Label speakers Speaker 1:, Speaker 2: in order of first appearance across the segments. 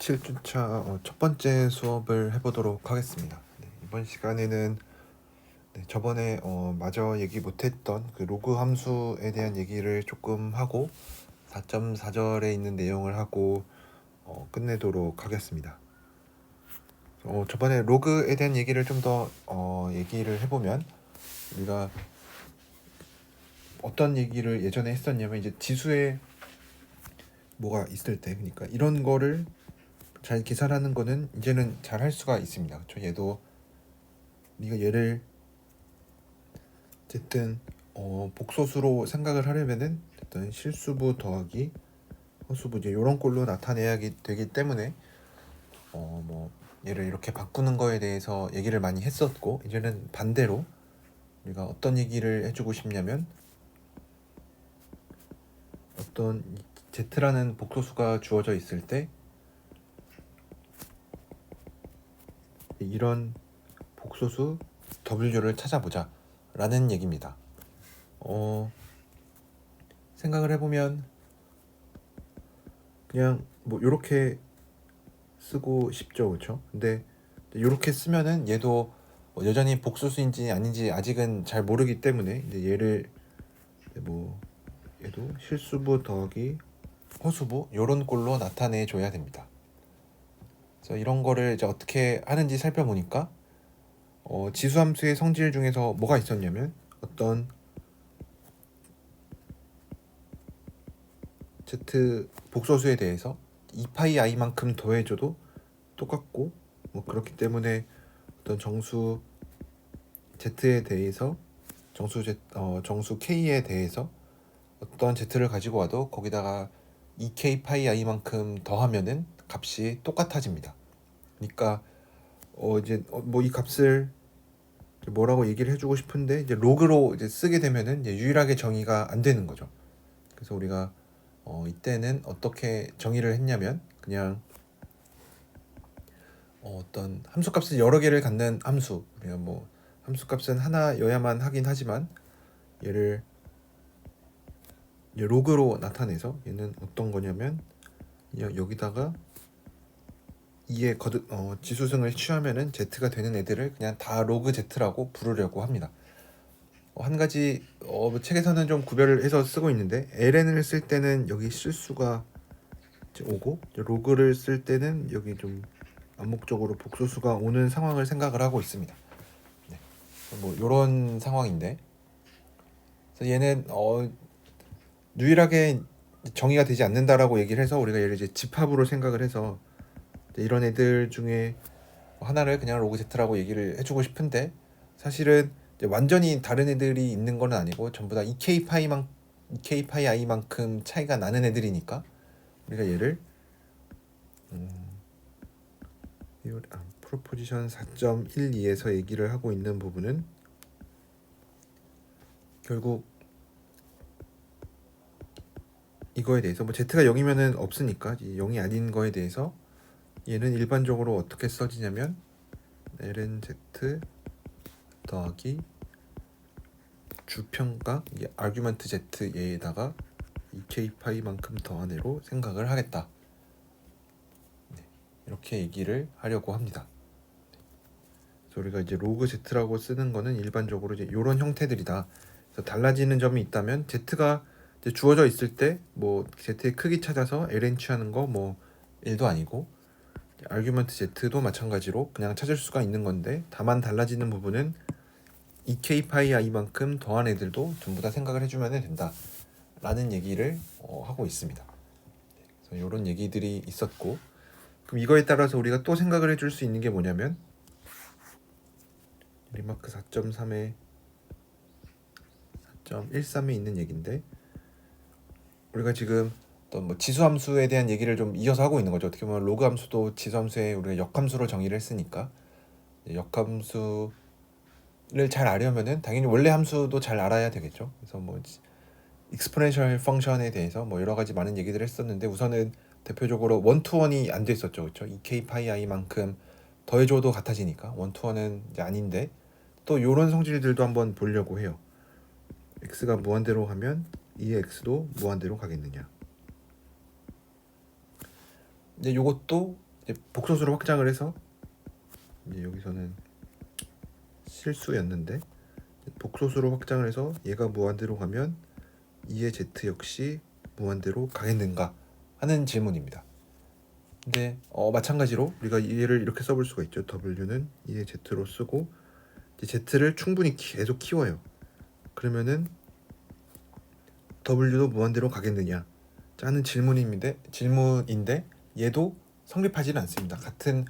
Speaker 1: 7주차 첫 번째 수업을 해보도록 하겠습니다. 이번 시간에는 저번에 마저 얘기 못했던 그 로그 함수에 대한 얘기를 조금 하고 4.4절에 있는 내용을 하고 끝내도록 하겠습니다. 저번에 로그에 대한 얘기를 좀 더 얘기를 해보면, 우리가 어떤 얘기를 예전에 했었냐면, 이제 지수에 뭐가 있을 때, 그러니까 이런 거를 잘 계산하는 거는 이제는 잘 할 수가 있습니다. 그렇죠? 우리가 얘를 어쨌든 복소수로 생각을 하려면은 어떤 실수부 더하기 허수부 이제 이런 꼴로 나타내야 되기 때문에 뭐 얘를 이렇게 바꾸는 거에 대해서 얘기를 많이 했었고, 이제는 반대로 우리가 어떤 얘기를 해주고 싶냐면, 어떤 z라는 복소수가 주어져 있을 때 이런 복소수 w를 찾아보자 라는 얘기입니다. 생각을 해보면 그냥 뭐 이렇게 쓰고 싶죠, 그렇죠? 근데 이렇게 쓰면은 얘도 여전히 복소수인지 아닌지 아직은 잘 모르기 때문에 이제 얘를 뭐 얘도 실수부 더하기 허수부 이런 꼴로 나타내 줘야 됩니다. 그래서 이런 거를 이제 어떻게 하는지 살펴보니까 지수함수의 성질 중에서 뭐가 있었냐면, 어떤 z 복소수에 대해서 2파이 i만큼 더해줘도 똑같고, 뭐 그렇기 때문에 어떤 정수 z에 대해서 정수 k에 대해서 어떤 z를 가지고 와도 거기다가 2k 파이 i만큼 더하면은 값이 똑같아집니다. 그러니까 이제 뭐 이 값을 뭐라고 얘기를 해주고 싶은데, 이제 로그로 이제 쓰게 되면은 이제 유일하게 정의가 안 되는 거죠. 그래서 우리가 이때는 어떻게 정의를 했냐면, 그냥 어떤 함수값을 여러 개를 갖는 함수, 우리가 뭐 함수값은 하나여야만 하긴 하지만 얘를 로그로 나타내서, 얘는 어떤 거냐면 여기다가 2의 지수승을 취하면은 z가 되는 애들을 그냥 다 로그 z라고 부르려고 합니다. 한 가지 책에서는 좀 구별을 해서 쓰고 있는데, ln을 쓸 때는 여기 실수가 오고, 로그를 쓸 때는 여기 좀 암묵적으로 복소수가 오는 상황을 생각을 하고 있습니다. 네. 뭐 이런 상황인데, 그래서 얘는 유일하게 정의가 되지 않는다라고 얘기를 해서 우리가 얘를 이제 집합으로 생각을 해서 이런 애들 중에 하나를 그냥 로그 z라고 얘기를 해주고 싶은데, 사실은 이제 완전히 다른 애들이 있는 건 아니고 전부 다 2k 파이 i만큼 차이가 나는 애들이니까, 우리가 얘를 프로포지션 4.12에서 얘기를 하고 있는 부분은 결국 이거에 대해서 뭐 z가 0이면은 없으니까 0이 아닌 거에 대해서 얘는 일반적으로 어떻게 써지냐면, ln z 더하기 주평가 아규먼트 z 얘에다가 2k 파이만큼 더한 애로 생각을 하겠다. 이렇게 얘기를 하려고 합니다. 그래서 우리가 이제 로그 z라고 쓰는 거는 일반적으로 이제 이런 형태들이다. 그래서 달라지는 점이 있다면, z가 이제 주어져 있을 때 뭐 z의 크기 찾아서 ln 취하는 거 뭐 1도 아니고, 아규먼트 z도 마찬가지로 그냥 찾을 수가 있는 건데, 다만 달라지는 부분은 2k 파이 i만큼 더한 애들도 전부 다 생각을 해주면 된다 라는 얘기를 하고 있습니다. 그래서 이런 얘기들이 있었고, 그럼 이거에 따라서 우리가 또 생각을 해줄 수 있는 게 뭐냐면, 리마크 4.3에 4.13에 있는 얘기인데, 우리가 지금 어떤 뭐 지수함수에 대한 얘기를 좀 이어서 하고 있는 거죠. 어떻게 보면 로그 함수도 지수함수에 우리가 역함수로 정의를 했으니까, 역함수를 잘 알려면은 당연히 원래 함수도 잘 알아야 되겠죠. 그래서 뭐 익스포넨셜 펑션에 대해서 뭐 여러 가지 많은 얘기들을 했었는데, 우선은 대표적으로 원투원이 안 됐었죠, 그렇죠? 2k 파이 i만큼 더해줘도 같아지니까 원투원은 이제 아닌데, 또 이런 성질들도 한번 보려고 해요. x가 무한대로 가면 2의 x도 무한대로 가겠느냐. 이제 요것도 이제 복소수로 확장을 해서 이제 여기서는 실수였는데 복소수로 확장을 해서 얘가 무한대로 가면 2의 z 역시 무한대로 가겠는가 하는 질문입니다. 근데 마찬가지로 우리가 얘를 이렇게 써볼 수가 있죠. w는 2의 z로 쓰고 이제 z를 충분히 계속 키워요. 그러면은 w도 무한대로 가겠느냐 하는 질문인데 얘도 성립하지는 않습니다. 같은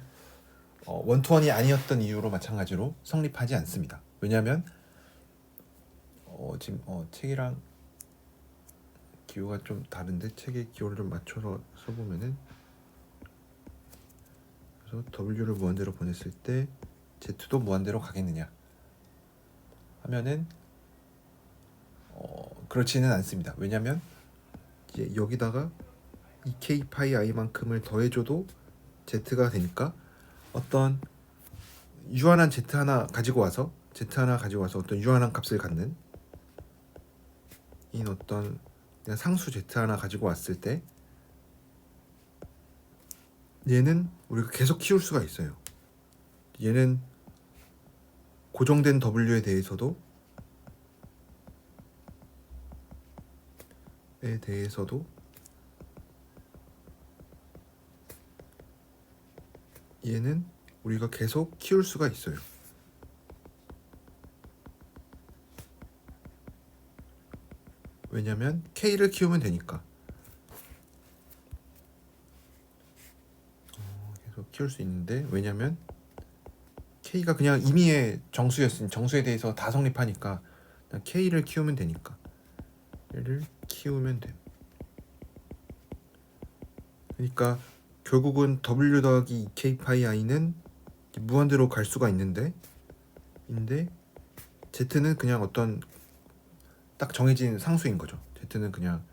Speaker 1: 원투원이 아니었던 이유로 마찬가지로 성립하지 않습니다. 왜냐하면 지금 책이랑 기호가 좀 다른데 책의 기호를 좀 맞춰서 써보면은 그래서 w를 무한대로 보냈을 때 z도 무한대로 가겠느냐 하면은 그렇지는 않습니다. 왜냐하면 이제 여기다가 2k 파이 i만큼을 더해줘도 z가 되니까 어떤 유한한 z 하나 가지고 와서 어떤 유한한 값을 갖는 인 어떤 그냥 상수 z 하나 가지고 왔을 때 얘는 우리가 계속 키울 수가 있어요. 얘는 고정된 w에 대해서도 얘는 우리가 계속 키울 수가 있어요. 왜냐면 k를 키우면 되니까 계속 키울 수 있는데, 왜냐면 k가 그냥 임의의 정수였으니 정수에 대해서 다 성립하니까 그냥 k를 키우면 되니까 얘를 키우면 돼. 그러니까 결국은 w 더하기 2k 파이 i는 무한대로 갈 수가 있는데 z는 그냥 어떤 딱 정해진 상수인 거죠. z는 그냥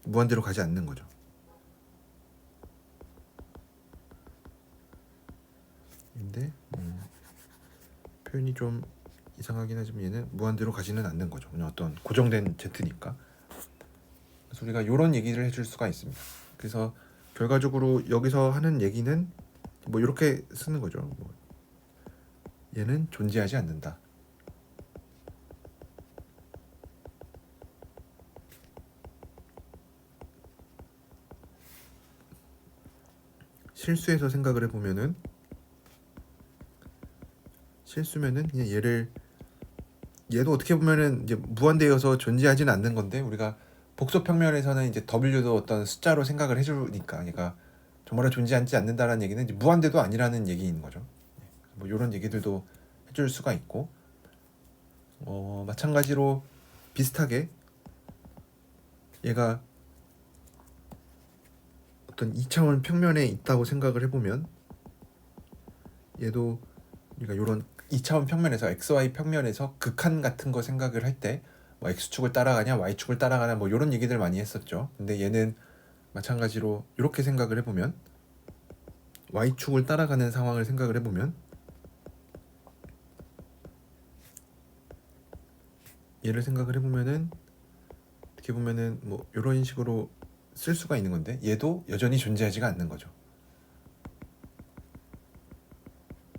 Speaker 1: 무한대로 가지 않는 거죠. 근데 표현이 좀 이상하긴 하지만 얘는 무한대로 가지는 않는 거죠. 그냥 어떤 고정된 z니까. 그래서 우리가 이런 얘기를 해줄 수가 있습니다. 그래서 결과적으로 여기서 하는 얘기는 뭐 이렇게 쓰는 거죠. 뭐 얘는 존재하지 않는다. 실수해서 생각을 해보면은 실수면은 그냥 얘도 어떻게 보면은 이제 무한대여서 존재하지는 않는 건데 우리가 복소 평면에서는 이제 w도 어떤 숫자로 생각을 해주니까 얘가 정말로 존재하지 않는다라는 얘기는 이제 무한대도 아니라는 얘기인 거죠. 뭐 이런 얘기들도 해줄 수가 있고 마찬가지로 비슷하게 얘가 어떤 2차원 평면에 있다고 생각을 해보면 얘도 우리가 이런 2차원 평면에서 xy 평면에서 극한 같은 거 생각을 할 때 뭐 x축을 따라가냐 y축을 따라가냐 뭐 이런 얘기들 많이 했었죠. 근데 얘는 마찬가지로 이렇게 생각을 해보면 y축을 따라가는 상황을 생각을 해보면 얘를 생각을 해보면은 어떻게 보면은 뭐 이런 식으로 쓸 수가 있는 건데 얘도 여전히 존재하지가 않는 거죠.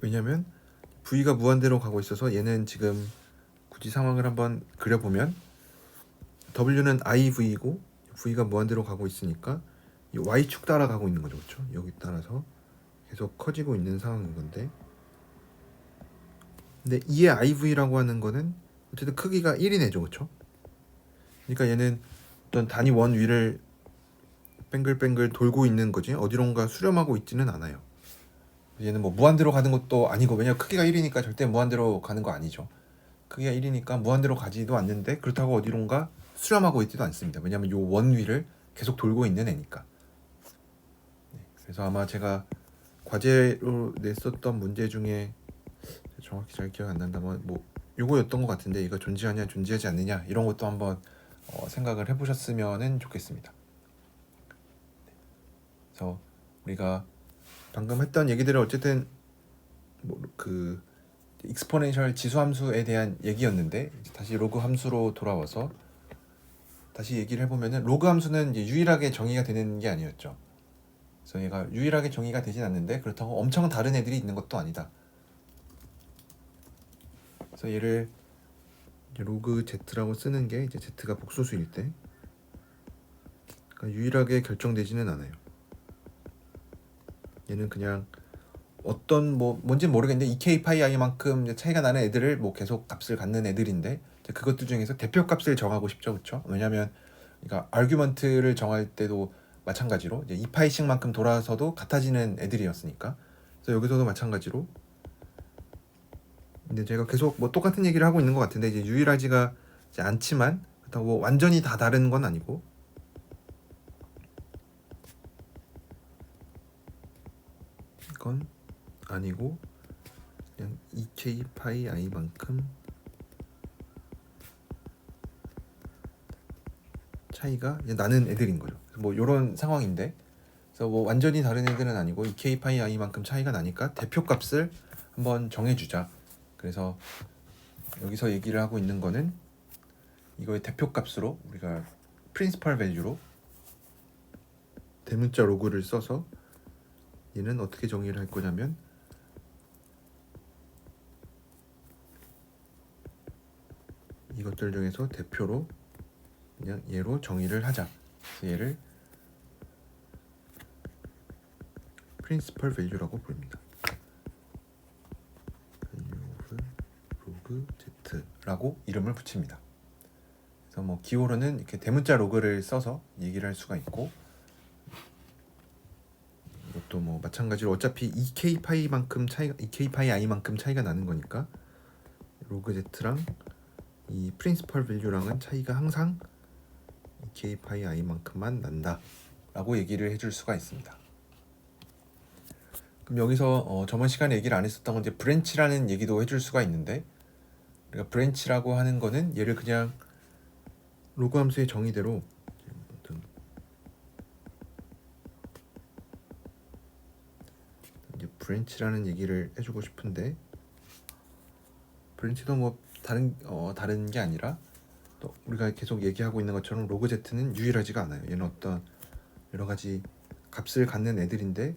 Speaker 1: 왜냐면 v가 무한대로 가고 있어서 얘는 지금 굳이 상황을 한번 그려보면 w는 iv이고 v가 무한대로 가고 있으니까 이 y축 따라가고 있는 거죠. 그렇죠? 여기 따라서 계속 커지고 있는 상황인 건데 근데 2의 iv라고 하는 거는 어쨌든 크기가 1이네죠. 그렇죠? 그러니까 얘는 어떤 단위 원 위를 뱅글뱅글 돌고 있는 거지 어디론가 수렴하고 있지는 않아요. 얘는 뭐 무한대로 가는 것도 아니고 왜냐면 크기가 1이니까 절대 무한대로 가는 거 아니죠. 크기가 1이니까 무한대로 가지도 않는데 그렇다고 어디론가 수렴하고 있지도 않습니다. 왜냐면 요 원 위를 계속 돌고 있는 애니까. 그래서 아마 제가 과제로 냈었던 문제 중에 정확히 잘 기억 안 난다면 뭐 요거였던 것 같은데 이거 존재하냐 존재하지 않느냐 이런 것도 한번 생각을 해보셨으면 좋겠습니다. 그래서 우리가 방금 했던 얘기들은 어쨌든 뭐 그 익스포넨셜 지수함수에 대한 얘기였는데 다시 로그 함수로 돌아와서 다시 얘기를 해보면은 로그 함수는 이제 유일하게 정의가 되는 게 아니었죠. 그래서 얘가 유일하게 정의가 되진 않는데 그렇다고 엄청 다른 애들이 있는 것도 아니다. 그래서 얘를 이제 로그 z라고 쓰는 게 이제 z가 복소수일 때, 그러니까 유일하게 결정되지는 않아요. 얘는 그냥 어떤 뭔지 모르겠는데 EK 파이 i만큼 차이가 나는 애들을 계속 값을 갖는 애들인데, 그것들 중에서 대표 값을 정하고 싶죠, 그렇죠? 왜냐하면 그러니까 아규먼트를 정할 때도 마찬가지로 이제 2파이씩만큼 돌아서도 같아지는 애들이었으니까. 그래서 여기서도 마찬가지로. 근데 제가 계속 똑같은 얘기를 하고 있는 것 같은데, 이제 유일하지가 이제 않지만 그렇다고 완전히 다 다른 건 아니고, 이건 아니고 그냥 2k 파이 i만큼 차이가 나는 애들인 거죠. 이런 상황인데, 그래서 완전히 다른 애들은 아니고 2k 파이 i만큼 차이가 나니까 대표 값을 한번 정해주자. 그래서 여기서 얘기를 하고 있는 거는 이거의 대표 값으로 우리가 프린시펄 밸류로 대문자 로그를 써서 얘는 어떻게 정의를 할 거냐면, 이것들 중에서 대표로 그냥 얘로 정의를 하자. 그래서 얘를 프린시펄 밸류라고 부릅니다. 로그 z라고 이름을 붙입니다. 그래서 기호로는 이렇게 대문자 로그를 써서 얘기를 할 수가 있고, 이것도 마찬가지로 어차피 2k 파이만큼 차이가 2k 파이 i만큼 차이가 나는 거니까 로그 z랑 이 프린시펄 밸류랑은 차이가 항상 2k 파이 i만큼만 난다라고 얘기를 해줄 수가 있습니다. 그럼 여기서 저번 시간에 얘기를 안 했었던 건 이제 브랜치라는 얘기도 해줄 수가 있는데, 우리가 브랜치라고 하는 거는 얘를 그냥 로그 함수의 정의대로 이제 브랜치라는 얘기를 해주고 싶은데, 브랜치도 다른 게 아니라 또 우리가 계속 얘기하고 있는 것처럼 로그 z는 유일하지가 않아요. 얘는 어떤 여러 가지 값을 갖는 애들인데,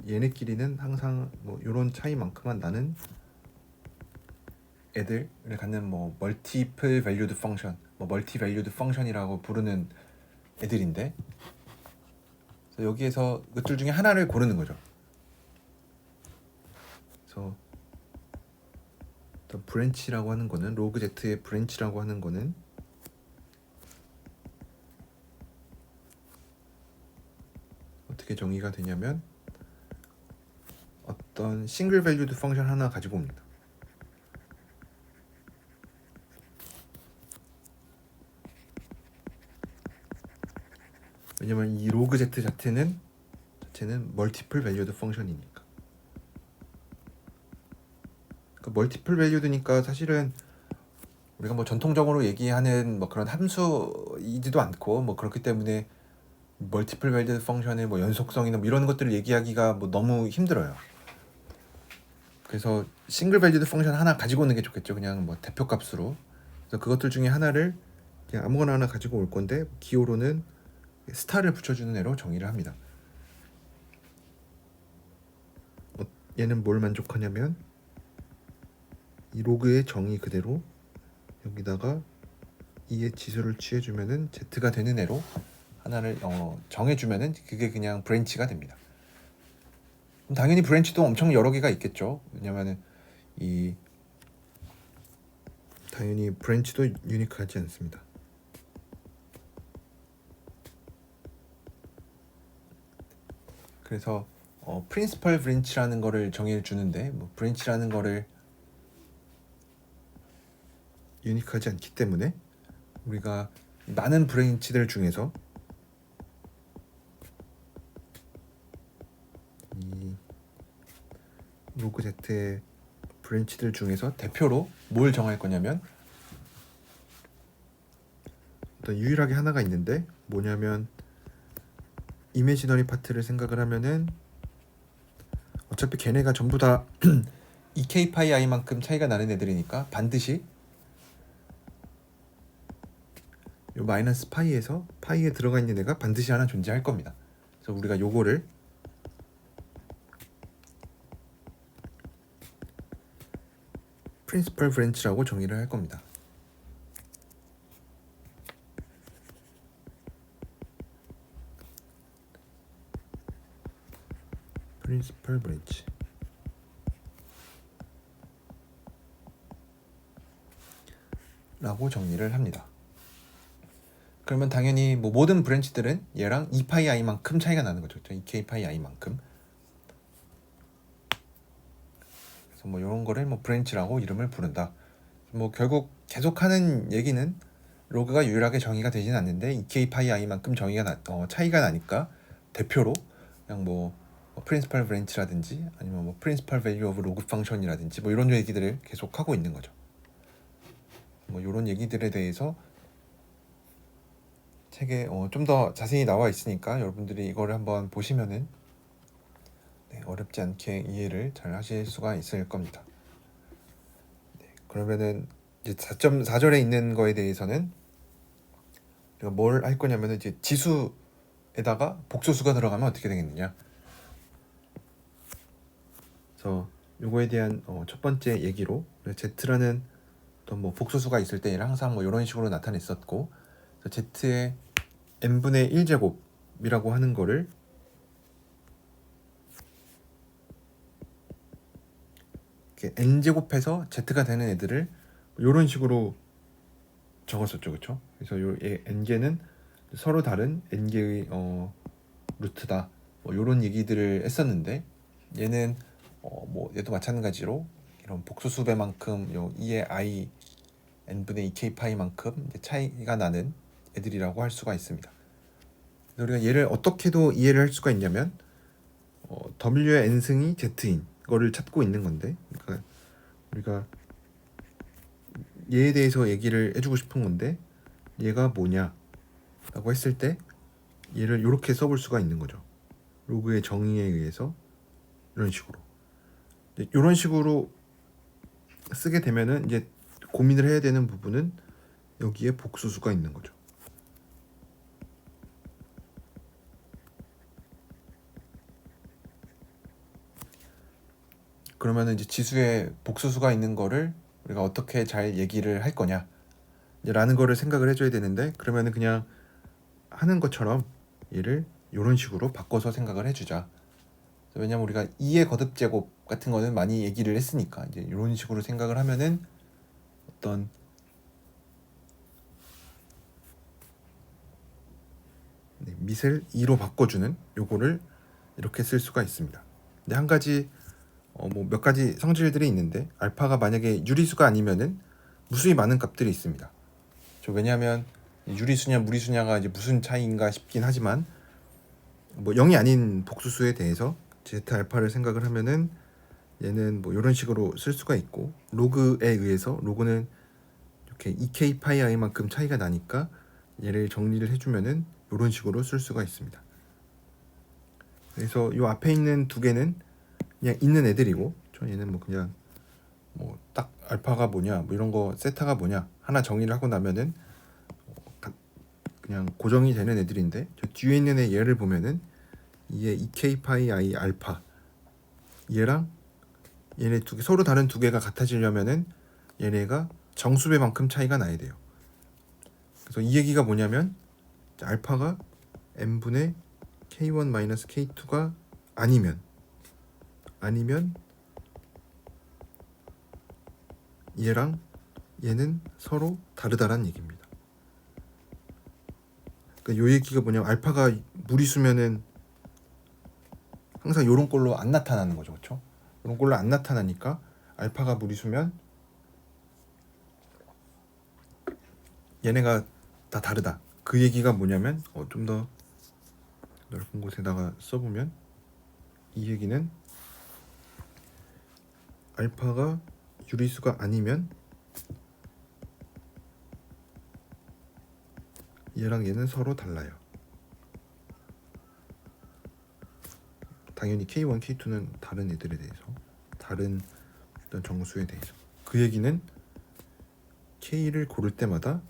Speaker 1: 얘네끼리는 항상 이런 차이만큼만 나는 애들을 갖는 멀티플 밸류드 펑션, 멀티 밸류드 펑션이라고 부르는 애들인데, 그래서 여기에서 그들 중에 하나를 고르는 거죠. 그래서 브랜치라고 하는 거는, 로그 z의 브랜치라고 하는 거는 어떻게 정의가 되냐면, 어떤 싱글 밸류드 펑션 하나 가지고 옵니다. 왜냐면 이 로그 z 자체는 멀티플 밸류드 펑션이니까. 그러니까 멀티플 밸류드니까 사실은 우리가 전통적으로 얘기하는 그런 함수이지도 않고 그렇기 때문에 멀티플 밸류드 펑션의 연속성이나 이런 것들을 얘기하기가 너무 힘들어요. 그래서 싱글 밸류드 펑션 하나 가지고 오는 게 좋겠죠. 그냥 대표 값으로. 그래서 그것들 중에 하나를 그냥 아무거나 하나 가지고 올 건데, 기호로는 스타를 붙여주는 애로 정의를 합니다. 얘는 뭘 만족하냐면, 이 로그의 정의 그대로 여기다가 2의 지수를 취해주면은 z가 되는 애로 하나를 정해주면은 그게 그냥 브랜치가 됩니다. 그럼 당연히 브랜치도 엄청 여러 개가 있겠죠. 왜냐면은 당연히 브랜치도 유니크하지 않습니다. 그래서 프린시펄 브랜치라는 거를 정의를 주는데, 브랜치라는 거를 유니크하지 않기 때문에 우리가 많은 브랜치들 중에서 이 로그 z의 브랜치들 중에서 대표로 뭘 정할 거냐면, 어떤 유일하게 하나가 있는데, 뭐냐면 이미지너리 파트를 생각을 하면은 어차피 걔네가 전부 다 2k 파이 i만큼 차이가 나는 애들이니까 반드시 요 마이너스 파이에서 파이에 들어가 있는 애가 반드시 하나 존재할 겁니다. 그래서 우리가 요거를 프린시펄 브랜치라고 정의를 할 겁니다. 프린시펄 브랜치 라고 정리를 합니다. 그러면 당연히 뭐 모든 브랜치들은 얘랑 2파이 i만큼 차이가 나는 거죠. 2k 파이 i만큼. 그래서 뭐 이런 거를 뭐 브랜치라고 이름을 부른다. 뭐 결국 계속하는 얘기는 로그가 유일하게 정의가 되지는 않는데 2k 파이 i만큼 차이가 나니까 대표로 그냥 뭐 프린시펄 브랜치라든지 아니면 뭐 프린시펄 밸류 오브 로그 펑션이라든지 뭐 이런 얘기들을 계속 하고 있는 거죠. 뭐 이런 얘기들에 대해서 책에 좀 더 자세히 나와 있으니까 여러분들이 이거를 한번 보시면은 어렵지 않게 이해를 잘 하실 수가 있을 겁니다. 그러면은 이제 4.4절에 있는 거에 대해서는 우리가 뭘 할 거냐면은 이제 지수에다가 복소수가 들어가면 어떻게 되겠느냐. 그래서 요거에 대한 첫 번째 얘기로 Z라는 또 뭐 복소수가 있을 때 얘를 항상 뭐 이런 식으로 나타냈었고, Z의 n분의 1제곱이라고 하는 거를 n제곱해서 z가 되는 애들을 이런 식으로 적었었죠, 그렇죠? 그래서 요 n개는 서로 다른 n개의 루트다, 뭐 이런 얘기들을 했었는데, 얘는 뭐 얘도 마찬가지로 이런 복소수배만큼 요 2의 i n분의 2k 파이만큼 차이가 나는 애들이라고 할 수가 있습니다. 우리가 얘를 어떻게도 이해를 할 수가 있냐면 w의 n승이 z인 거를 찾고 있는 건데, 그러니까 우리가 얘에 대해서 얘기를 해주고 싶은 건데 얘가 뭐냐 라고 했을 때 얘를 이렇게 써볼 수가 있는 거죠. 로그의 정의에 의해서 이런 식으로 쓰게 되면은 이제 고민을 해야 되는 부분은 여기에 복수수가 있는 거죠. 그러면은 이제 지수에 복수수가 있는 거를 우리가 어떻게 잘 얘기를 할 거냐 라는 거를 생각을 해줘야 되는데, 그러면은 그냥 하는 것처럼 얘를 이런 식으로 바꿔서 생각을 해주자. 왜냐면 우리가 2의 거듭제곱 같은 거는 많이 얘기를 했으니까 이제 이런 식으로 생각을 하면은 어떤 밑을 2로 바꿔주는 요거를 이렇게 쓸 수가 있습니다. 근데 한 가지 뭐 몇 가지 성질들이 있는데, 알파가 만약에 유리수가 아니면은 무수히 많은 값들이 있습니다. 왜냐하면 유리수냐 무리수냐가 이제 무슨 차이인가 싶긴 하지만, 뭐 0이 아닌 복수수에 대해서 z 알파를 생각을 하면은 얘는 뭐 이런 식으로 쓸 수가 있고, 로그에 의해서 로그는 이렇게 2k 파이 i만큼 차이가 나니까 얘를 정리를 해주면은 이런 식으로 쓸 수가 있습니다. 그래서 이 앞에 있는 두 개는 그냥 있는 애들이고, 얘는 뭐 그냥 뭐 딱 알파가 뭐냐 뭐 이런 거 세타가 뭐냐 하나 정의를 하고 나면은 그냥 고정이 되는 애들인데, 저 뒤에 있는 애 얘를 보면은 이게 2k 파이 i 알파, 얘랑 얘네 두 개 서로 다른 두 개가 같아지려면은 얘네가 정수배만큼 차이가 나야 돼요. 그래서 이 얘기가 뭐냐면 알파가 n분의 k1 k2가 아니면 얘랑 얘는 서로 다르다란 얘기입니다. 그러니까 요 얘기가 뭐냐면 알파가 무리수면은 항상 요런 꼴로 안 나타나는 거죠, 그렇죠? 요런 꼴로 안 나타나니까 알파가 무리수면 얘네가 다 다르다. 그 얘기가 뭐냐면 좀 더 넓은 곳에다가 써보면 이 얘기는 알파가 유리수가 아니면 얘랑 얘는 서로 달라요. 당연히 K1, K2는 다른 애들에 대해서, 다른 어떤 정수에 대해서. 그 얘기는 K를 고를 때마다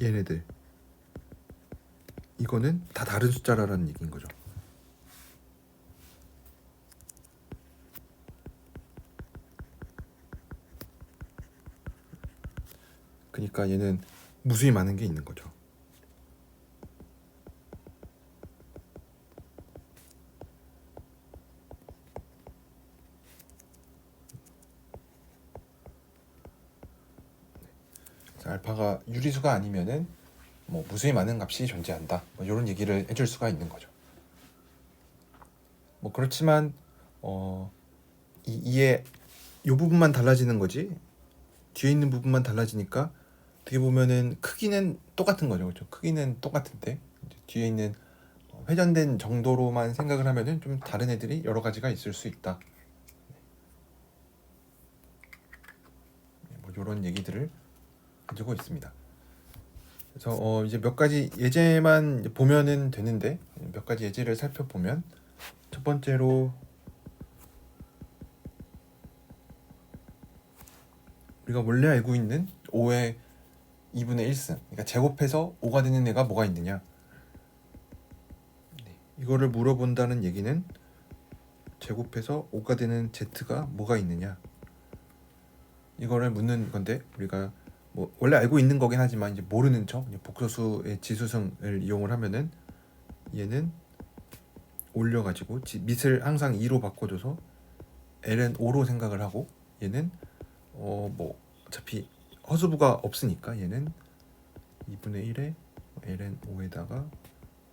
Speaker 1: 얘네들 이거는 다 다른 숫자라는 얘기인 거죠. 그러니까 얘는 무수히 많은 게 있는 거죠. 알파가 유리수가 아니면은 뭐 무수히 많은 값이 존재한다. 뭐 이런 얘기를 해줄 수가 있는 거죠. 뭐 그렇지만 이의 이 부분만 달라지는 거지 뒤에 있는 부분만 달라지니까 어떻게 보면은 크기는 똑같은 거죠. 그렇죠? 크기는 똑같은데 뒤에 있는 회전된 정도로만 생각을 하면은 좀 다른 애들이 여러 가지가 있을 수 있다. 뭐 이런 얘기들을 가지고 있습니다. 그래서 이제 몇 가지 예제만 이제 보면은 되는데 몇 가지 예제를 살펴보면 첫 번째로 우리가 원래 알고 있는 5의 2분의 1승 그러니까 제곱해서 5가 되는 애가 뭐가 있느냐 이거를 물어본다는 얘기는 제곱해서 5가 되는 z가 뭐가 있느냐 이거를 묻는 건데 우리가 뭐 원래 알고 있는 거긴 하지만 이제 모르는 척 복소수의 지수승을 이용을 하면은 얘는 올려가지고 밑을 항상 2로 바꿔줘서 ln 5로 생각을 하고 얘는 뭐 어차피 허수부가 없으니까 얘는 2분의 1에 ln 5에다가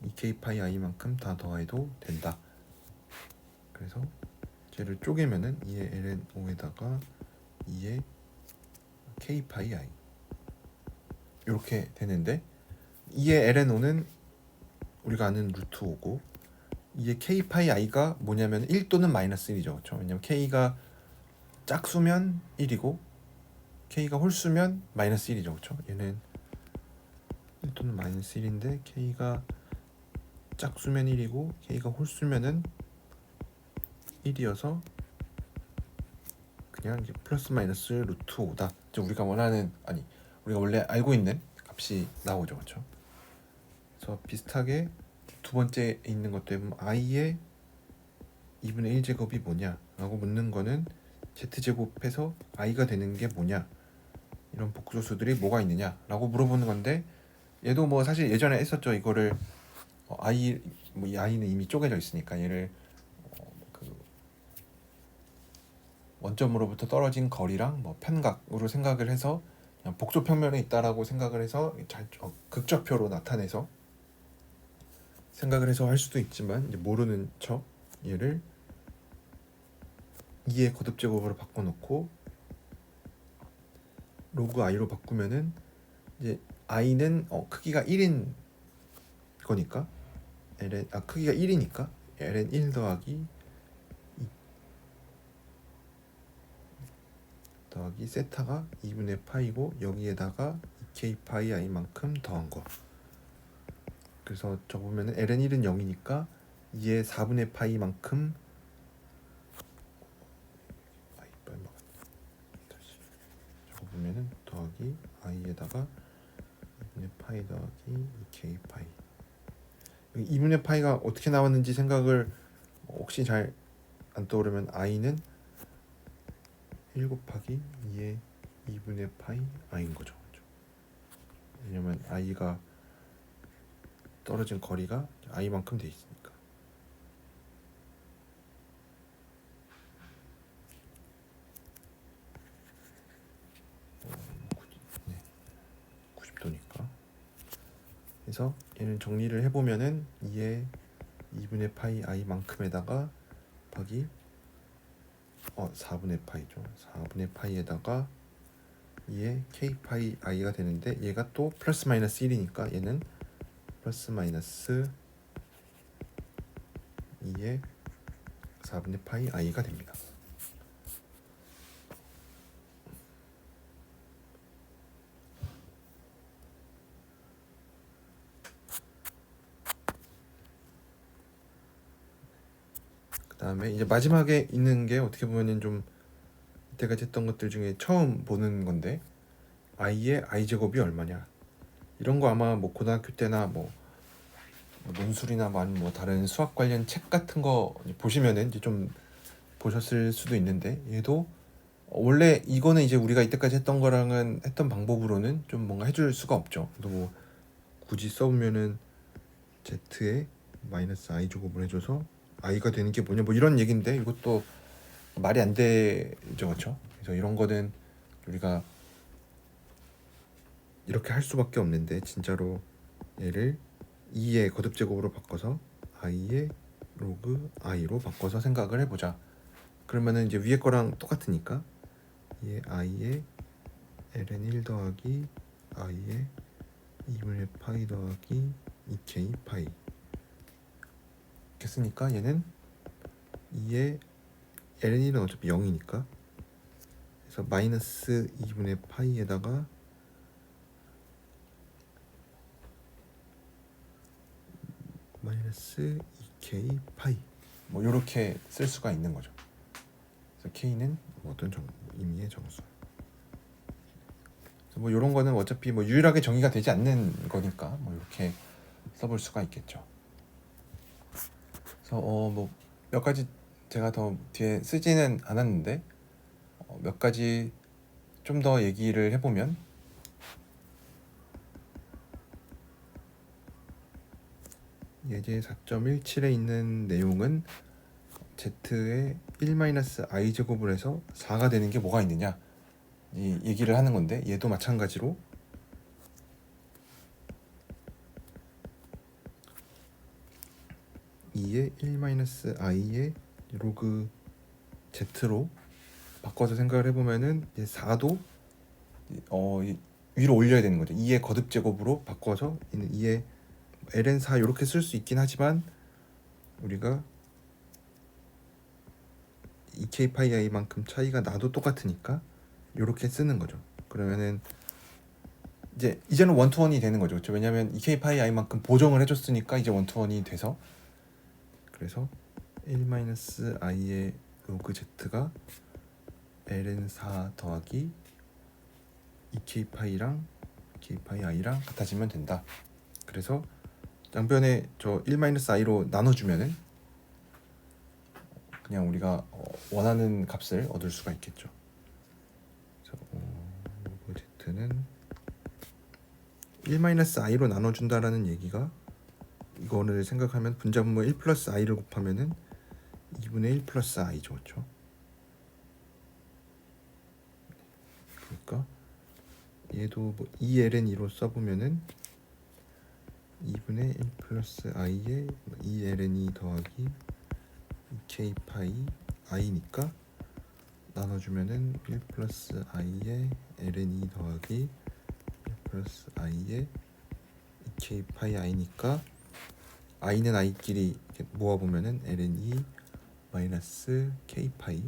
Speaker 1: 2k 파이 i만큼 다 더해도 된다. 그래서 쟤를 쪼개면은 2의 ln 5에다가 2의 k 파이 i 이렇게 되는데 2의 ln 5는 우리가 아는 루트 5고 2의 k 파이 i가 뭐냐면 1 또는 마이너스 1이죠. 그렇죠? 왜냐면 k가 짝수면 1이고 k가 홀수면 마이너스 1이죠. 그렇죠? 얘는 1 또는 마이너스 1인데 k가 짝수면 1이고 k가 홀수면은 1이어서 그냥 이제 플러스 마이너스 루트 5다. 우리가 원하는 우리가 원래 알고 있는 값이 나오죠. 그렇죠? 그래서 비슷하게 두 번째 있는 것도 보면 i의 2분의 1제곱이 뭐냐 라고 묻는 거는 z제곱해서 i가 되는 게 뭐냐 이런 복소수들이 뭐가 있느냐 라고 물어보는 건데 얘도 뭐 사실 예전에 했었죠. 이거를 i 뭐 이 i는 이미 쪼개져 있으니까 얘를 그 원점으로부터 떨어진 거리랑 뭐 편각으로 생각을 해서 그냥 복소 평면에 있다라고 생각을 해서 극좌표로 나타내서 생각을 해서 할 수도 있지만 이제 모르는 척 얘를 2의 거듭제곱으로 바꿔놓고 로그 i로 바꾸면은 이제 i는 크기가 1인 거니까 ln 크기가 1이니까 ln 1 더하기 2 더하기 세타가 2분의 파이고 여기에다가 2k 파이 i만큼 더한 거. 그래서 적으면은 ln 1은 0이니까 2의 4분의 파이만큼 적어보면은 더하기 i에다가 2분의 파이 더하기 2k 파이 2분의 파이가 어떻게 나왔는지 생각을 혹시 잘 안 떠오르면 i는 1 곱하기 2의 2분의 파이 i인 거죠. 왜냐면 i가 떨어진 거리가 i만큼 돼 있으니까. 네, 90도니까. 그래서 얘는 정리를 해보면은 2의 2분의 파이 i만큼에다가 곱하기 4분의 파이죠. 4분의 파이에다가 2의 k 파이 i가 되는데 얘가 또 플러스 마이너스 1이니까 얘는 플러스 마이너스 2의 4분의 파이 i가 됩니다. 그 다음에 이제 마지막에 있는 게 어떻게 보면은 좀 이때까지 했던 것들 중에 처음 보는 건데 i의 i제곱이 얼마냐 이런 거 아마 뭐 고등학교 때나 뭐 논술이나 뭐 아니면 뭐 다른 수학 관련 책 같은 거 보시면은 이제 좀 보셨을 수도 있는데 얘도 원래 이거는 이제 우리가 이때까지 했던 거랑은 했던 방법으로는 좀 뭔가 해줄 수가 없죠. 또 뭐 굳이 써보면은 z에 마이너스 i 제곱을 해줘서 i가 되는 게 뭐냐 뭐 이런 얘기인데 이것도 말이 안 되죠, 그렇죠? 그래서 이런 거는 우리가 이렇게 할 수밖에 없는데 진짜로 얘를 2의 거듭 제곱으로 바꿔서 i의 로그 i로 바꿔서 생각을 해보자. 그러면은 이제 위에 거랑 똑같으니까 얘 i의 ln 1 더하기 i의 2분의 파이 더하기 2k 파이 이렇게 쓰니까 얘는 2의 ln 1은 어차피 0이니까 그래서 마이너스 2분의 파이에다가 마이너스 2k 파이 뭐 이렇게 쓸 수가 있는 거죠. 그래서 k는 뭐 어떤 임의의 정수. 그래서 뭐 이런 거는 어차피 뭐 유일하게 정의가 되지 않는 거니까 뭐 이렇게 써볼 수가 있겠죠. 그래서 뭐 몇 가지 제가 더 뒤에 쓰지는 않았는데 몇 가지 좀 더 얘기를 해보면 예제 4.17에 있는 내용은 z의 1-i 제곱을 해서 4가 되는 게 뭐가 있느냐 이 얘기를 하는 건데 얘도 마찬가지로 2의 1-i의 로그 z로 바꿔서 생각을 해보면은 4도 위로 올려야 되는 거죠. 2의 거듭 제곱으로 바꿔서 2의 ln4 이렇게 쓸 수 있긴 하지만 우리가 2k 파이 i만큼 차이가 나도 똑같으니까 이렇게 쓰는 거죠. 그러면은 이제는 원투원이 되는 거죠. 그렇죠? 왜냐하면 2k 파이 i만큼 보정을 해줬으니까 이제 원투원이 돼서 그래서 1-i의 로그 z가 ln4 더하기 2k 파이랑 k 파이 i랑 같아지면 된다. 그래서 양변에 저 1-i로 나눠주면은 그냥 우리가 원하는 값을 얻을 수가 있겠죠. 그래서 로그 z는 1-i로 나눠준다라는 얘기가 이거를 생각하면 분자분모 1 플러스 i를 곱하면은 2분의 1 플러스 i죠, 그렇죠? 그러니까 얘도 뭐 2ln2로 써보면은 2분의 1 플러스 i에 2ln2 더하기 2k 파이 i니까 나눠주면은 1 플러스 i에 ln2 더하기 1 플러스 i에 2k 파이 i니까 i는 i끼리 모아보면은 ln2 마이너스 k 파이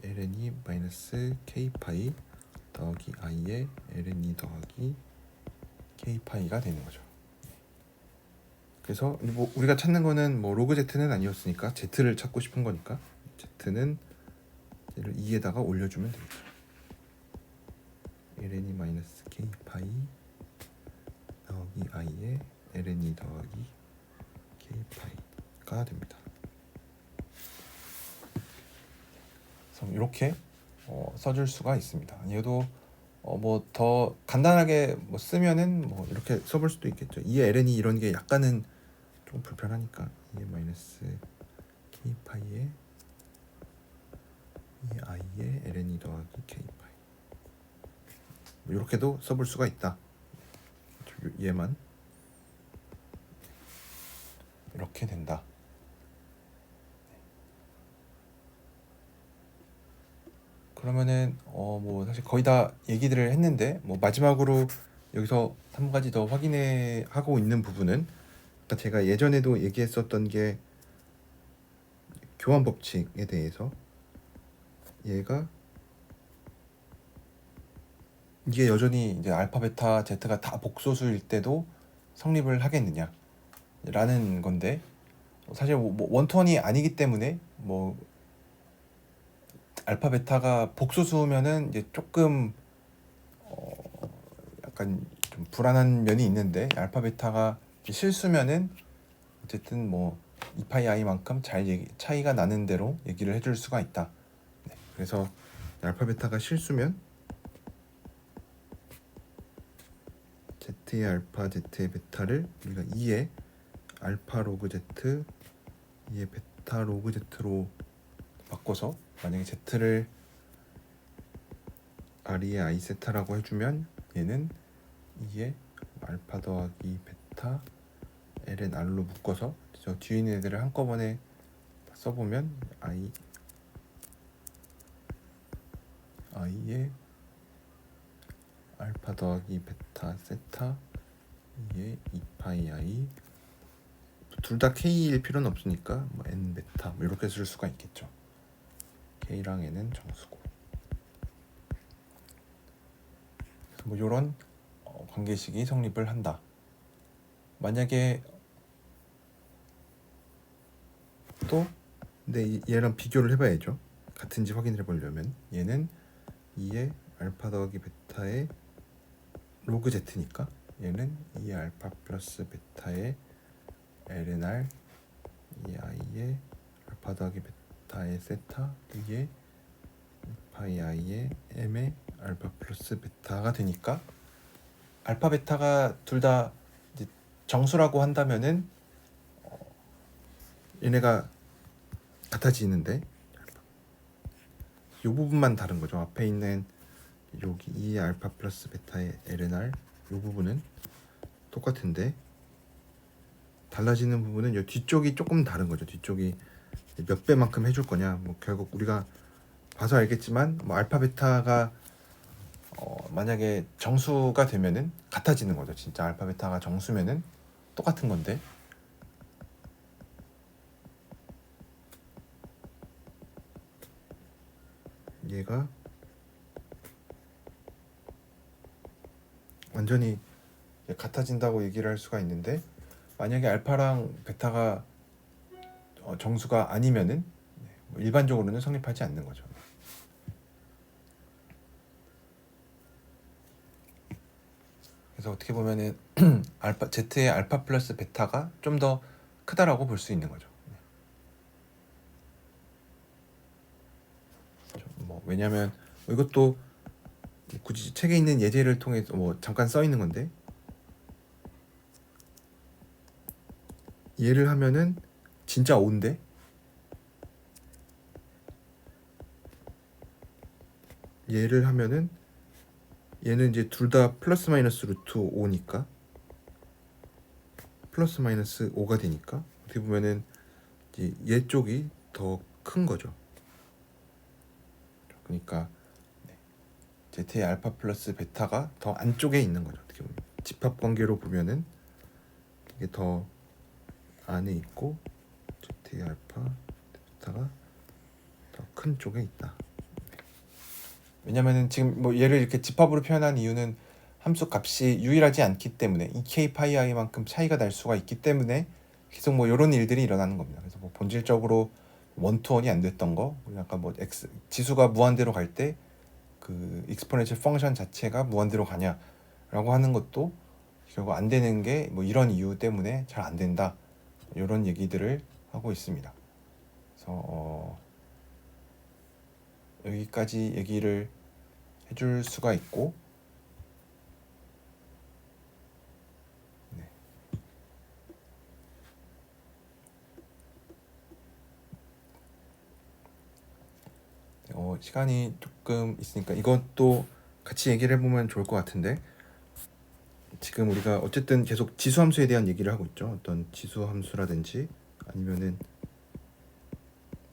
Speaker 1: ln2 마이너스 k 파이 더하기 i의 ln2 더하기 k 파이가 되는 거죠. 그래서 뭐 우리가 찾는 거는 뭐 로그 z는 아니었으니까 z를 찾고 싶은 거니까 z는 얘를 2에다가 올려주면 되겠죠. ln2 마이너스 k 파이 더하기 i의 ln2 더하기 k 파이가 됩니다. 그래서 이렇게 써줄 수가 있습니다. 얘도 뭐 더 간단하게 뭐 쓰면은 뭐 이렇게 써볼 수도 있겠죠. 이 ln이 이런 게 약간은 좀 불편하니까 2 마이너스 k 파이에 이 i의 ln이 더하기 k 파이 뭐 이렇게도 써볼 수가 있다. 얘만 이렇게 된다. 그러면은 뭐 사실 거의 다 얘기들을 했는데 뭐 마지막으로 여기서 한 가지 더 확인해 하고 있는 부분은 그러니까 제가 예전에도 얘기했었던 게 교환 법칙에 대해서 얘가 이게 여전히 이제 알파 베타 제트가 다 복소수일 때도 성립을 하겠느냐 라는 건데 사실 뭐 원투원이 아니기 때문에 뭐 알파 베타가 복소수면은 이제 조금 약간 좀 불안한 면이 있는데 알파 베타가 실수면은 어쨌든 뭐 2파이 i만큼 차이가 나는 대로 얘기를 해줄 수가 있다. 네, 그래서 알파 베타가 실수면 z의 알파 z의 베타를 우리가 2의 알파 로그 z 2의 베타 로그 z로 바꿔서 만약에 z를 r의 i 세타라고 해주면 얘는 2의 알파 더하기 베타 ln r로 묶어서 저 뒤에 있는 애들을 한꺼번에 써보면 i의 알파 더하기 베타 세타 2의 2파이 i 둘 다 k일 필요는 없으니까 뭐 n 베타 뭐 이렇게 쓸 수가 있겠죠. k랑 n은 정수고. 뭐 이런 관계식이 성립을 한다. 만약에 또 근데 얘랑 비교를 해봐야죠. 같은지 확인해 보려면 얘는 2의 알파 더하기 베타의 로그 z니까 얘는 2의 알파 플러스 베타의 ln r 2i의 알파 더하기 베타의 세타 2의 2파이 i의 m의 알파 플러스 베타가 되니까 알파 베타가 둘 다 정수라고 한다면은 얘네가 같아지는데 이 부분만 다른 거죠. 앞에 있는 여기 2의 알파 플러스 베타의 ln r 이 부분은 똑같은데 달라지는 부분은 이 뒤쪽이 조금 다른 거죠. 뒤쪽이 몇 배만큼 해줄 거냐. 뭐 결국 우리가 봐서 알겠지만 뭐 알파 베타가 만약에 정수가 되면은 같아지는 거죠. 진짜 알파 베타가 정수면은 똑같은 건데 얘가 완전히 같아진다고 얘기를 할 수가 있는데 만약에 알파랑 베타가 정수가 아니면은 일반적으로는 성립하지 않는 거죠. 그래서 어떻게 보면은 알파 z의 알파 플러스 베타가 좀 더 크다라고 볼 수 있는 거죠. 뭐 왜냐하면 이것도 굳이 책에 있는 예제를 통해서 뭐 잠깐 써 있는 건데 얘를 하면은 진짜 5인데 얘를 하면은 얘는 이제 둘 다 플러스 마이너스 루트 5니까 플러스 마이너스 5가 되니까 어떻게 보면은 이제 얘 쪽이 더 큰 거죠. 그러니까 z의 알파 플러스 베타가 더 안쪽에 있는 거죠. 어떻게 보면 집합 관계로 보면은 이게 더 안에 있고 z의 알파 베타가 더 큰 쪽에 있다. 왜냐면은 지금 뭐 얘를 이렇게 집합으로 표현한 이유는 함수 값이 유일하지 않기 때문에 2k 파이 i만큼 차이가 날 수가 있기 때문에 계속 뭐 이런 일들이 일어나는 겁니다. 그래서 뭐 본질적으로 원투원이 안 됐던 거, 약간 뭐 x 지수가 무한대로 갈 때 그 익스포넨셜 펑션 자체가 무한대로 가냐라고 하는 것도 결국 안 되는 게 뭐 이런 이유 때문에 잘 안 된다. 이런 얘기들을 하고 있습니다. 그래서 여기까지 얘기를 해줄 수가 있고 시간이 조금 있으니까 이것도 같이 얘기를 해보면 좋을 것 같은데 지금 우리가 어쨌든 계속 지수함수에 대한 얘기를 하고 있죠. 어떤 지수함수라든지 아니면은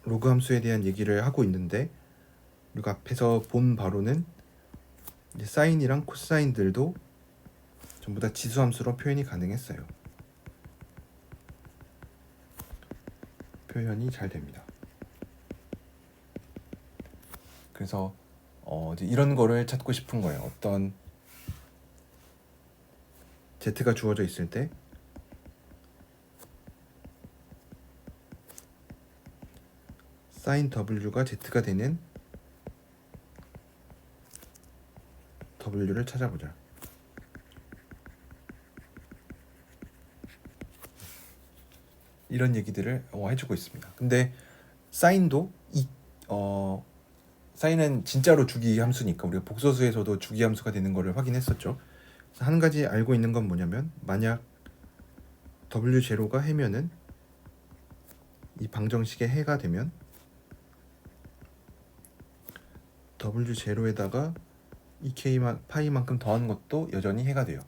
Speaker 1: 로그함수에 대한 얘기를 하고 있는데 우리가 앞에서 본 바로는 이제 사인이랑 코사인들도 전부 다 지수함수로 표현이 가능했어요. 표현이 잘 됩니다. 그래서 이제 이런 거를 찾고 싶은 거예요. 어떤 z가 주어져 있을 때 sin w가 z가 되는 w를 찾아보자. 이런 얘기들을 해주고 있습니다. 근데 사인도 사인은 진짜로 주기 함수니까 우리가 복소수에서도 주기 함수가 되는 거를 확인했었죠. 한 가지 알고 있는 건 뭐냐면 만약 W0가 해면은 이 방정식의 해가 되면 W0에다가 이 파이만큼 더한 것도 여전히 해가 돼요.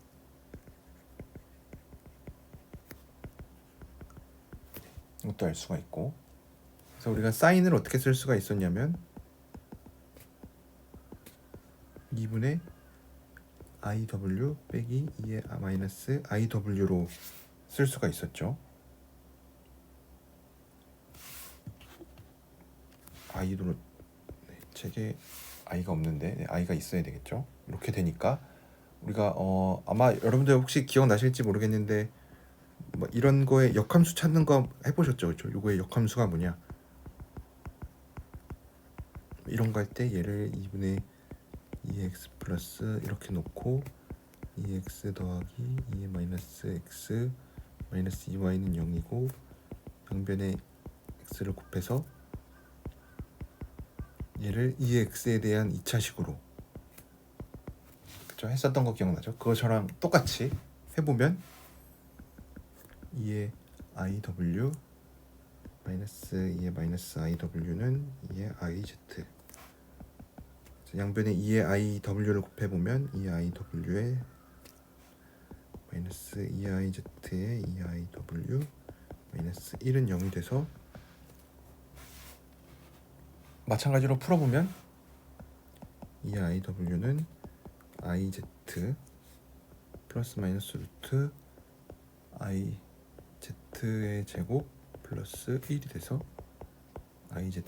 Speaker 1: 이것도 알 수가 있고. 그래서 우리가 사인을 어떻게 쓸 수가 있었냐면 2분의 IW 빼기 2의 마이너스 IW로 쓸 수가 있었죠. i도 책에 i가 없는데 i가 있어야 되겠죠. 이렇게 되니까 우리가 아마 여러분들 혹시 기억나실지 모르겠는데 뭐 이런 거에 역함수 찾는 거 해보셨죠, 그렇죠? 요거의 역함수가 뭐냐? 이런 거 할 때 얘를 2분의 2x 플러스 이렇게 놓고 2x 더하기 2의 마이너스 x 마이너스 2y는 0이고 양변에 x를 곱해서 얘를 2x에 대한 2차식으로 그쵸? 했었던 거 기억나죠? 그거처럼 똑같이 해보면 2의 iw 마이너스 2의 마이너스 iw는 2의 iz 양변에 2의 iw를 곱해보면 2의 iw에 마이너스 2iz의 2iw 마이너스 1은 0이 돼서 마찬가지로 풀어보면 2iw는 iz 플러스 마이너스 루트 iz의 제곱 플러스 1이 돼서 iz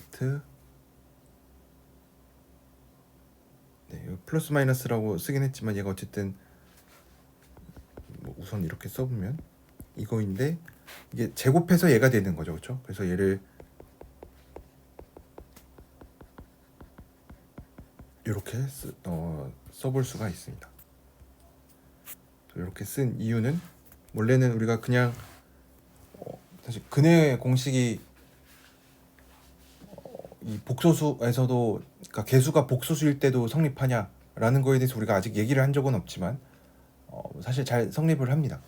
Speaker 1: 플러스 마이너스라고 쓰긴 했지만 얘가 어쨌든 뭐 우선 이렇게 써보면 이거인데 이게 제곱해서 얘가 되는 거죠, 그렇죠? 그래서 얘를 이렇게 써볼 수가 있습니다. 이렇게 쓴 이유는 원래는 우리가 그냥 사실 근해 공식이 이 복소수에서도 그러니까 개수가 복소수일 때도 성립하냐라는 거에 대해서 우리가 아직 얘기를 한 적은 없지만 사실 잘 성립을 합니다.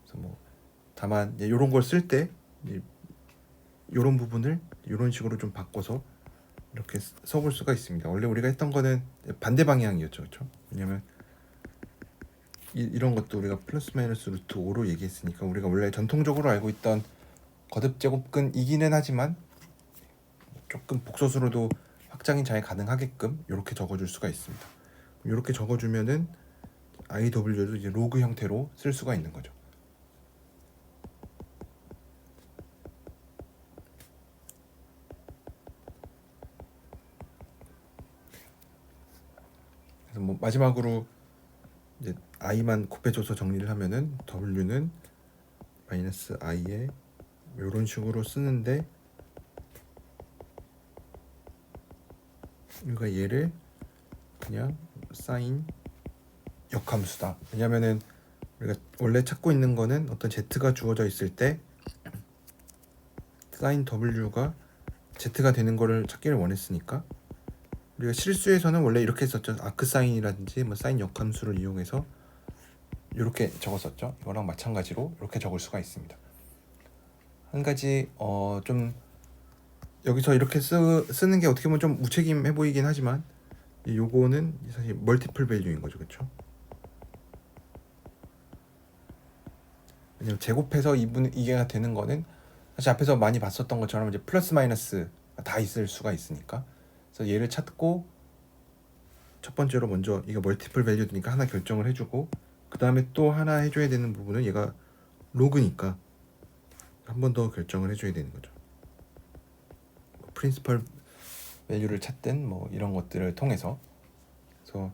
Speaker 1: 그래서 뭐 다만 이런 걸 쓸 때 이런 부분을 이런 식으로 좀 바꿔서 이렇게 써볼 수가 있습니다. 원래 우리가 했던 거는 반대 방향이었죠, 그렇죠? 왜냐면 이런 것도 우리가 플러스 마이너스 루트 5로 얘기했으니까 우리가 원래 전통적으로 알고 있던 거듭 제곱근이기는 하지만 조금 복소수로도 확장이 잘 가능하게끔 이렇게 적어줄 수가 있습니다. 이렇게 적어주면은 IW도 이제 로그 형태로 쓸 수가 있는 거죠. 그래서 뭐 마지막으로 이제 i만 곱해줘서 정리를 하면은 w는 마이너스 i에 이런 식으로 쓰는데 우리가 얘를 그냥 사인 역함수다. 왜냐면은 우리가 원래 찾고 있는 거는 어떤 z가 주어져 있을 때 사인 w가 z가 되는 거를 찾기를 원했으니까 우리가 실수에서는 원래 이렇게 했었죠. 아크 사인이라든지 뭐 사인 역함수를 이용해서 이렇게 적었었죠. 이거랑 마찬가지로 이렇게 적을 수가 있습니다. 한 가지 좀 여기서 이렇게 쓰는 게 어떻게 보면 좀 무책임해 보이긴 하지만 요거는 사실 멀티플 밸류인 거죠, 그렇죠? 왜냐면 제곱해서 2분의 2개가 되는 거는 사실 앞에서 많이 봤었던 것처럼 이제 플러스 마이너스 다 있을 수가 있으니까 그래서 얘를 찾고 첫 번째로 먼저 이거 멀티플 밸류니까 하나 결정을 해주고 그 다음에 또 하나 해줘야 되는 부분은 얘가 로그니까 한 번 더 결정을 해줘야 되는 거죠. 프린시펄 밸류를 찾든 뭐 이런 것들을 통해서 그래서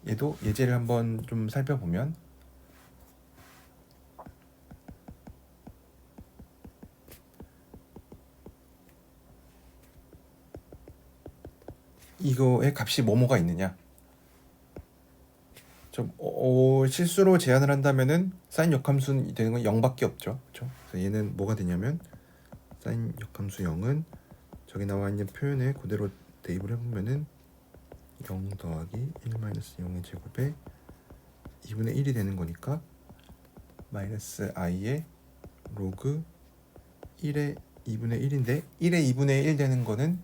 Speaker 1: 얘도 예제를 한번 좀 살펴보면 이거의 값이 뭐뭐가 있느냐 좀 실수로 제한을 한다면은 사인 역함수 되는 건 0밖에 없죠, 그렇죠? 그래서 얘는 뭐가 되냐면 사인 역함수 0은 저기 나와 있는 표현에 그대로 대입을 해보면은 0 더하기 1 마이너스 0의 제곱에 2분의 1이 되는 거니까 마이너스 i의 로그 1의 2분의 1인데 1의 2분의 1 되는 거는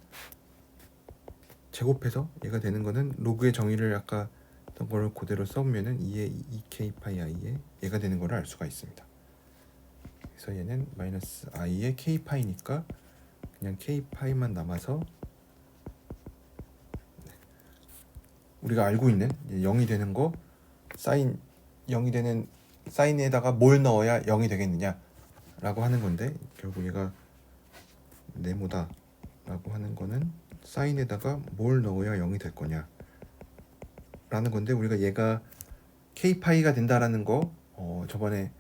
Speaker 1: 제곱해서 얘가 되는 거는 로그의 정의를 아까 했던 거를 그대로 써보면은 2의 2k 파이 i의 얘가 되는 거를 알 수가 있습니다. 그래서 얘는 마이너스 i의 k 파이니까 그냥 k 파이만 남아서 우리가 알고 있는 0이 되는 거 사인 0이 되는 사인에다가 뭘 넣어야 0이 되겠느냐 라고 하는 건데 결국 얘가 네모다 라고 하는 거는 사인에다가 뭘 넣어야 0이 될 거냐 라는 건데 우리가 얘가 k파이가 된다라는 거 저번에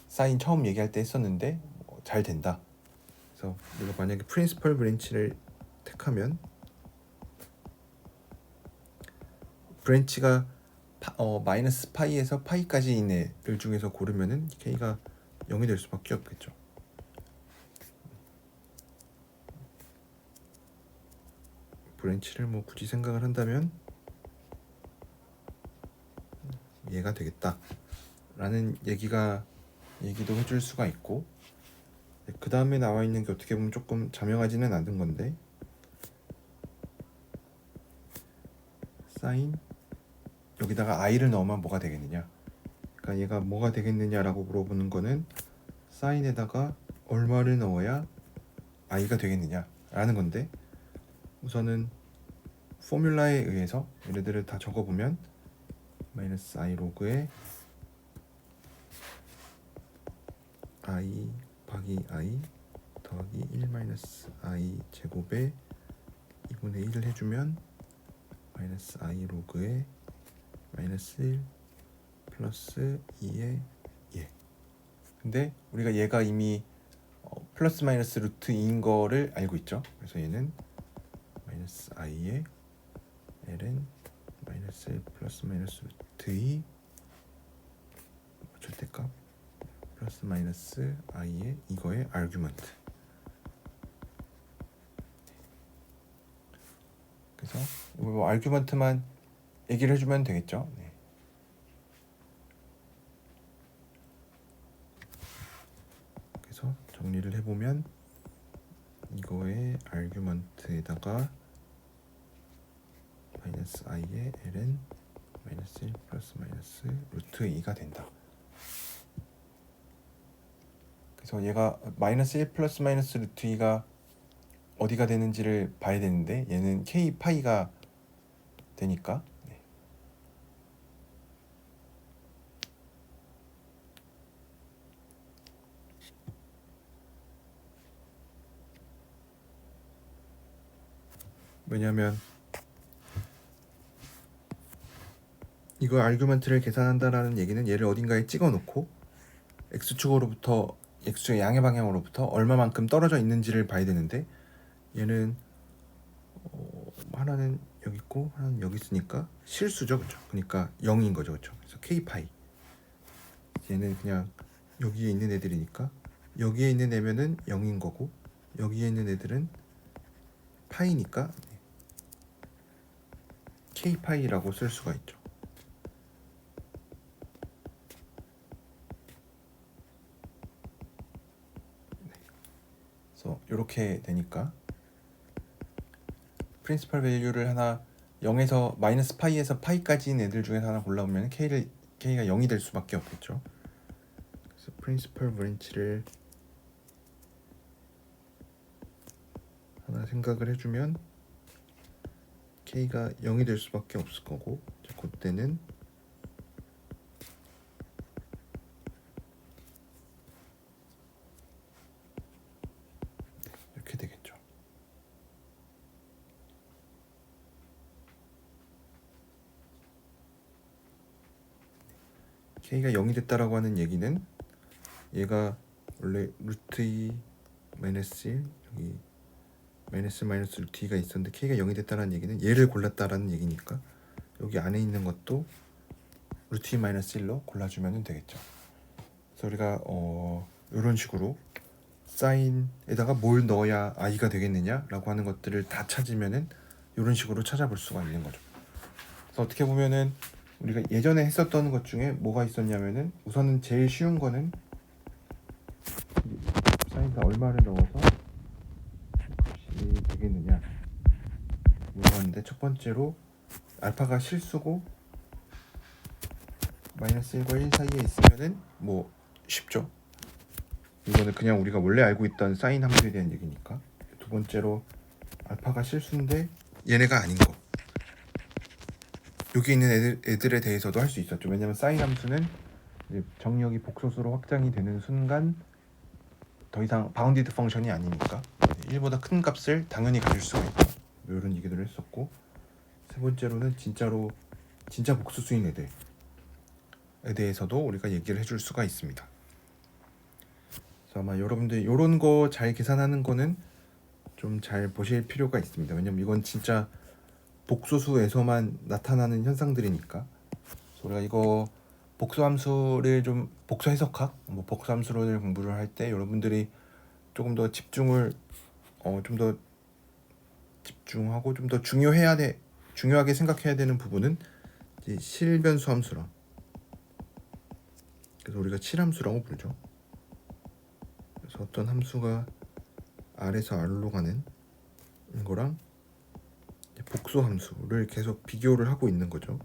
Speaker 1: 사인 처음 얘기할 때 했었는데 잘 된다. 그래서 우리가 만약에 프린시펄 브랜치를 택하면 브랜치가 마이너스 파이에서 파이까지 있는 애들 중에서 고르면은 k가 0이 될 수밖에 없겠죠. 브랜치를 뭐 굳이 생각을 한다면 얘가 되겠다 라는 얘기도 해줄 수가 있고 그 다음에 나와 있는 게 어떻게 보면 조금 자명하지는 않은 건데 사인 여기다가 i를 넣으면 뭐가 되겠느냐 그러니까 얘가 뭐가 되겠느냐라고 물어보는 거는 사인에다가 얼마를 넣어야 i가 되겠느냐 라는 건데 우선은 포뮬라에 의해서 얘네들을 다 적어보면 마이너스 i 로그에 i 더하기 i 더하기 1 마이너스 i 제곱에 2분의 1을 해주면 마이너스 i 로그에 마이너스 1 플러스 2의 예. 근데 우리가 얘가 이미 플러스 마이너스 루트 2인 거를 알고 있죠. 그래서 얘는 마이너스 i의 l은 마이너스 1 플러스 마이너스 루트 2 절대값 플러스 마이너스 i의 이거의 아규먼트. 그래서 뭐 아규먼트만 얘기를 해주면 되겠죠. 네. 그래서 정리를 해보면 이거의 아규먼트에다가 마이너스 i의 l은 마이너스 1 플러스 마이너스 루트 2가 된다. 그래서 얘가 마이너스 1 플러스 마이너스 루트 2가 어디가 되는지를 봐야 되는데 얘는 k 파이가 되니까 네. 왜냐하면 이거 아규먼트를 계산한다라는 얘기는 얘를 어딘가에 찍어놓고 x축으로부터 x축의 양의 방향으로부터 얼마만큼 떨어져 있는지를 봐야 되는데 얘는 하나는 여기 있고 하나는 여기 있으니까 실수죠, 그렇죠? 그러니까 0인 거죠, 그렇죠? 그래서 k 파이 얘는 그냥 여기에 있는 애들이니까 여기에 있는 애면은 0인 거고 여기에 있는 애들은 파이니까 k 파이라고 쓸 수가 있죠. 그래서 이렇게 되니까 프린시펄 밸류를 하나 0에서 마이너스 파이에서 파이까지인 애들 중에서 하나 골라보면 k가 0이 될 수밖에 없겠죠. 그래서 프린시펄 브랜치를 하나 생각을 해주면 k가 0이 될 수밖에 없을 거고 그때는 이렇게 되겠죠. k가 0이 됐다라고 하는 얘기는 얘가 원래 루트 2 마이너스 1 여기 마이너스 루트 2가 있었는데 k가 0이 됐다는 얘기는 얘를 골랐다라는 얘기니까 여기 안에 있는 것도 루트 2 마이너스 1로 골라주면 되겠죠. 그래서 우리가 이런 식으로 사인에다가 뭘 넣어야 i가 되겠느냐라고 하는 것들을 다 찾으면은 이런 식으로 찾아볼 수가 있는 거죠. 그래서 어떻게 보면은 우리가 예전에 했었던 것 중에 뭐가 있었냐면은 우선은 제일 쉬운 거는 사인에다 얼마를 넣어서 값이 되겠느냐 물어봤는데, 첫 번째로 알파가 실수고 마이너스 1과 1 사이에 있으면은 뭐 쉽죠. 이거는 그냥 우리가 원래 알고 있던 사인 함수에 대한 얘기니까. 두 번째로 알파가 실수인데 얘네가 아닌 거, 여기 있는 애들에 대해서도 할 수 있었죠. 왜냐면 사인 함수는 이제 정력이 복소수로 확장이 되는 순간 더 이상 바운디드 펑션이 아니니까 1보다 큰 값을 당연히 가질 수가 있다, 이런 얘기들을 했었고, 세 번째로는 진짜 복소수인 애들에 대해서도 우리가 얘기를 해줄 수가 있습니다. 그래서 아마 여러분들 이런 거 잘 계산하는 거는 좀 잘 보실 필요가 있습니다. 왜냐면 이건 진짜 복소수에서만 나타나는 현상들이니까. 그래서 우리가 이거 복수함수를 좀 복수 해석학, 뭐 복수함수론을 공부를 할 때 여러분들이 조금 더 집중을 좀 더 집중하고 좀 더 중요하게 생각해야 되는 부분은 이제 실변수 함수랑, 그래서 우리가 칠함수라고 부르죠. 그래서 어떤 함수가 R에서 R로 가는 거랑 복수 함수를 계속 비교를 하고 있는 거죠.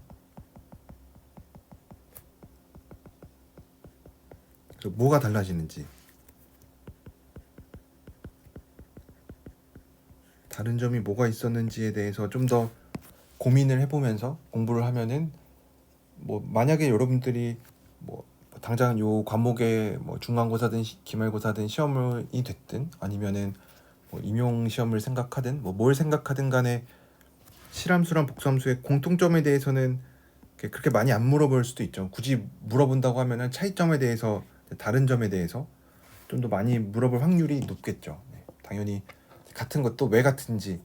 Speaker 1: 그래서 뭐가 달라지는지, 다른 점이 뭐가 있었는지에 대해서 좀 더 고민을 해보면서 공부를 하면은, 뭐 만약에 여러분들이 뭐 당장 요 과목에 뭐 중간고사든 기말고사든 시험이 됐든 아니면은 뭐 임용 시험을 생각하든 뭐 뭘 생각하든 간에 실함수랑 복수함수의 공통점에 대해서는 그렇게 많이 안 물어볼 수도 있죠. 굳이 물어본다고 하면은 차이점에 대해서, 다른 점에 대해서 좀 더 많이 물어볼 확률이 높겠죠. 네, 당연히 같은 것도 왜 같은지,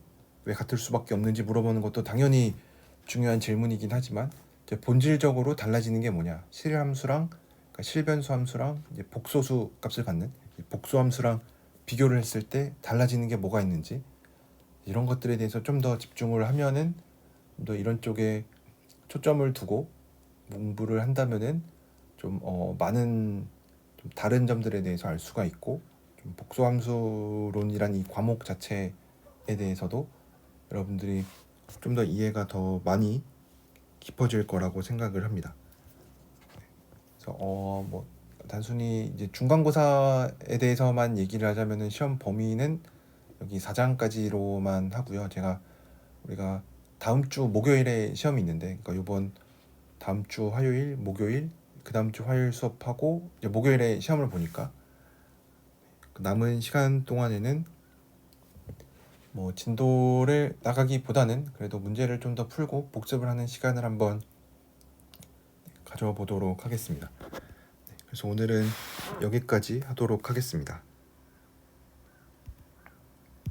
Speaker 1: 왜 같을 수밖에 없는지 물어보는 것도 당연히 중요한 질문이긴 하지만, 이제 본질적으로 달라지는 게 뭐냐, 실함수랑 그러니까 실변수 함수랑 이제 복소수 값을 갖는 복수함수랑 비교를 했을 때 달라지는 게 뭐가 있는지, 이런 것들에 대해서 좀 더 집중을 하면은 또 이런 쪽에 초점을 두고 공부를 한다면은 좀 많은 좀 다른 점들에 대해서 알 수가 있고, 좀 복수함수론이란 이 과목 자체에 대해서도 여러분들이 좀 더 이해가 더 많이 깊어질 거라고 생각을 합니다. 그래서 뭐 단순히 이제 중간고사에 대해서만 얘기를 하자면은 시험 범위는 여기 4장까지로만 하고요. 우리가 다음 주 목요일에 시험이 있는데, 그러니까 이번 다음 주 화요일, 목요일, 그 다음 주 화요일 수업하고 이제 목요일에 시험을 보니까 남은 시간 동안에는 뭐 진도를 나가기보다는 그래도 문제를 좀 더 풀고 복습을 하는 시간을 한번 가져보도록 하겠습니다. 그래서 오늘은 여기까지 하도록 하겠습니다.